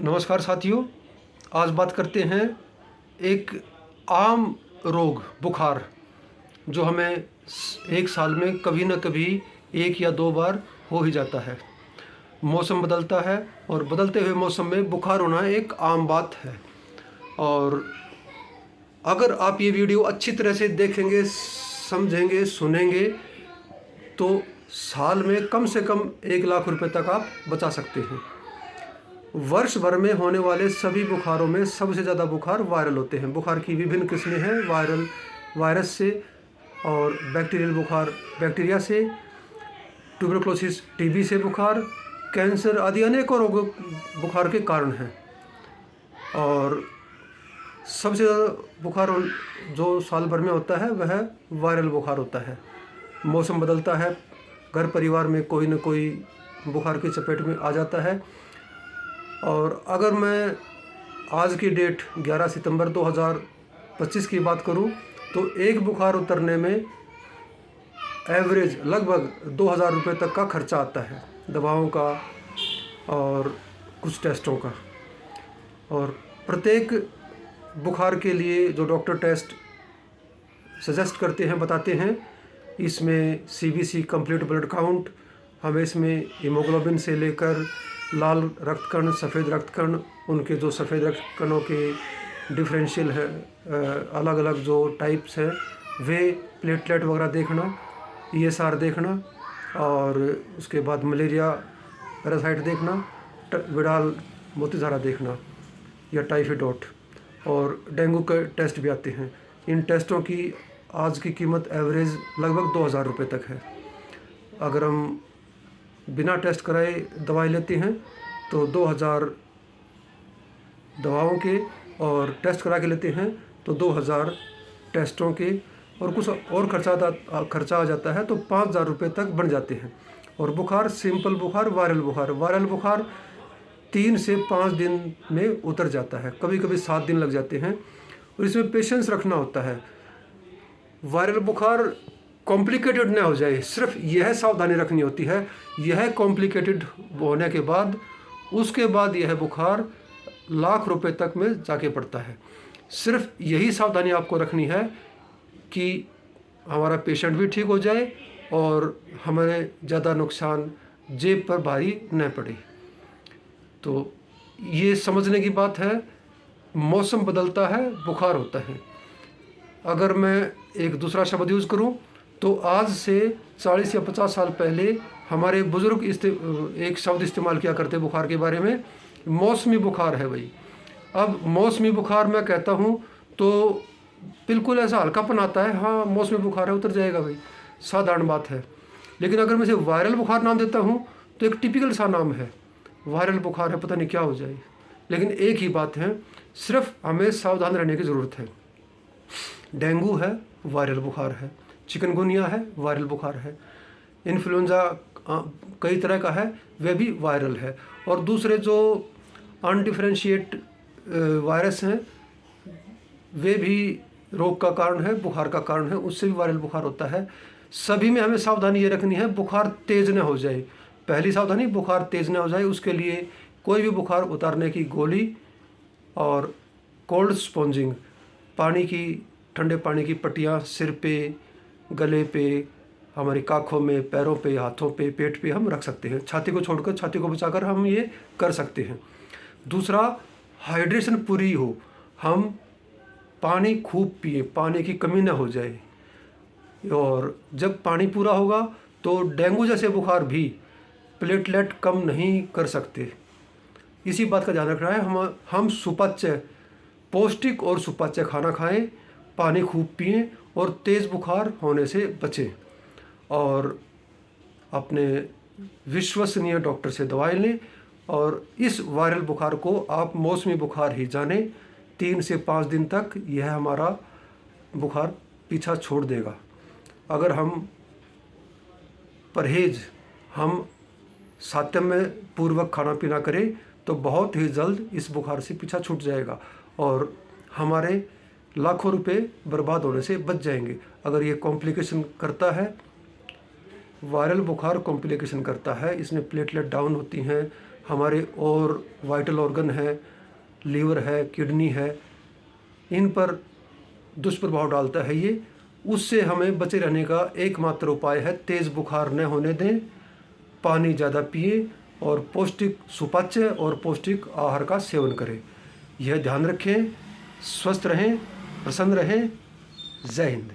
नमस्कार साथियों। आज बात करते हैं एक आम रोग बुखार जो हमें एक साल में कभी न कभी एक या दो बार हो ही जाता है। मौसम बदलता है और बदलते हुए मौसम में बुखार होना एक आम बात है। और अगर आप ये वीडियो अच्छी तरह से देखेंगे, समझेंगे, सुनेंगे तो साल में कम से कम 1 लाख रुपए तक आप बचा सकते हैं। वर्ष भर में होने वाले सभी बुखारों में सबसे ज़्यादा बुखार वायरल होते हैं। बुखार की विभिन्न किस्में हैं, वायरस से और बैक्टीरियल बुखार बैक्टीरिया से, ट्यूबरकुलोसिस टीबी से बुखार, कैंसर आदि अनेकों रोग बुखार के कारण हैं। और सबसे ज़्यादा बुखार जो साल भर में होता है वह वायरल बुखार होता है। मौसम बदलता है, घर परिवार में कोई न कोई बुखार की चपेट में आ जाता है। और अगर मैं आज की डेट 11 सितंबर 2025 की बात करूं तो एक बुखार उतरने में एवरेज लगभग 2000 रुपये तक का खर्चा आता है, दवाओं का और कुछ टेस्टों का। और प्रत्येक बुखार के लिए जो डॉक्टर टेस्ट सजेस्ट करते हैं, बताते हैं, इसमें सीबीसी कंप्लीट ब्लड काउंट, हमें इसमें हीमोग्लोबिन से लेकर लाल रक्तकण, सफ़ेद रक्तकण, उनके जो सफ़ेद रक्तकणों के डिफरेंशियल है, अलग अलग जो टाइप्स हैं, वे प्लेटलेट वगैरह देखना, ईएसआर देखना, और उसके बाद मलेरिया पैरासाइट देखना, विडाल मोतीधारा देखना या टाइफाइड, और डेंगू के टेस्ट भी आते हैं। इन टेस्टों की आज की कीमत एवरेज लगभग 2000 रुपये तक है। अगर हम बिना टेस्ट कराए दवाई लेते हैं तो 2000 दवाओं के, और टेस्ट करा के लेते हैं तो 2000 टेस्टों के, और कुछ और खर्चा आ जाता है तो 5000 रुपये तक बन जाते हैं। और बुखार, सिंपल बुखार, वायरल बुखार 3 से 5 दिन में उतर जाता है, कभी कभी 7 दिन लग जाते हैं, और इसमें पेशेंस रखना होता है। वायरल बुखार कॉम्प्लिकेटेड ना हो जाए, सिर्फ यह सावधानी रखनी होती है। यह कॉम्प्लिकेटेड होने के बाद, उसके बाद यह बुखार लाख रुपए तक में जाके पड़ता है। सिर्फ यही सावधानी आपको रखनी है कि हमारा पेशेंट भी ठीक हो जाए और हमारे ज़्यादा नुकसान जेब पर भारी न पड़े। तो ये समझने की बात है, मौसम बदलता है, बुखार होता है। अगर मैं एक दूसरा शब्द यूज़ करूं तो आज से 40 या 50 साल पहले हमारे बुज़ुर्ग एक शब्द इस्तेमाल किया करते बुखार के बारे में, मौसमी बुखार है भाई। अब मौसमी बुखार मैं कहता हूँ तो बिल्कुल ऐसा हल्कापन आता है, हाँ मौसमी बुखार है, उतर जाएगा भाई, साधारण बात है। लेकिन अगर मैं इसे वायरल बुखार नाम देता हूँ तो एक टिपिकल सा नाम है, वायरल बुखार है, पता नहीं क्या हो जाए। लेकिन एक ही बात है, सिर्फ हमें सावधान रहने की ज़रूरत है। डेंगू है, वायरल बुखार है, चिकनगुनिया है, वायरल बुखार है, इन्फ्लुएंजा कई तरह का है, वह भी वायरल है। और दूसरे जो अनडिफरेंशिएट वायरस हैं वे भी रोग का कारण है, बुखार का कारण है, उससे भी वायरल बुखार होता है। सभी में हमें सावधानी ये रखनी है, बुखार तेज़ न हो जाए। पहली सावधानी, बुखार तेज़ न हो जाए। उसके लिए कोई भी बुखार उतारने की गोली और कोल्ड स्पॉन्जिंग, पानी की, ठंडे पानी की पट्टियाँ सिर पे, गले पे, हमारी काखों में, पैरों पे, हाथों पे, पेट पे हम रख सकते हैं। छाती को छोड़कर, छाती को बचाकर हम ये कर सकते हैं। दूसरा, हाइड्रेशन पूरी हो, हम पानी खूब पिए, पानी की कमी ना हो जाए। और जब पानी पूरा होगा तो डेंगू जैसे बुखार भी प्लेटलेट कम नहीं कर सकते। इसी बात का ध्यान रखना है। हम सुपाच्य, पौष्टिक और सुपाच्य खाना खाएं, पानी खूब पिएं और तेज़ बुखार होने से बचें। और अपने विश्वसनीय डॉक्टर से दवाई लें। और इस वायरल बुखार को आप मौसमी बुखार ही जानें। 3 से 5 दिन तक यह हमारा बुखार पीछा छोड़ देगा। अगर हम परहेज, हम सातम्य पूर्वक खाना पीना करें तो बहुत ही जल्द इस बुखार से पीछा छूट जाएगा और हमारे लाखों रुपए बर्बाद होने से बच जाएंगे। अगर ये कॉम्प्लिकेशन करता है, वायरल बुखार कॉम्प्लिकेशन करता है, इसमें प्लेटलेट डाउन होती हैं, हमारे और वाइटल ऑर्गन है, लीवर है, किडनी है, इन पर दुष्प्रभाव डालता है ये। उससे हमें बचे रहने का एकमात्र उपाय है तेज़ बुखार न होने दें, पानी ज़्यादा पिए और पौष्टिक सुपाच्य और पौष्टिक आहार का सेवन करें। यह ध्यान रखें। स्वस्थ रहें, प्रसन्न रहें। जय हिंद।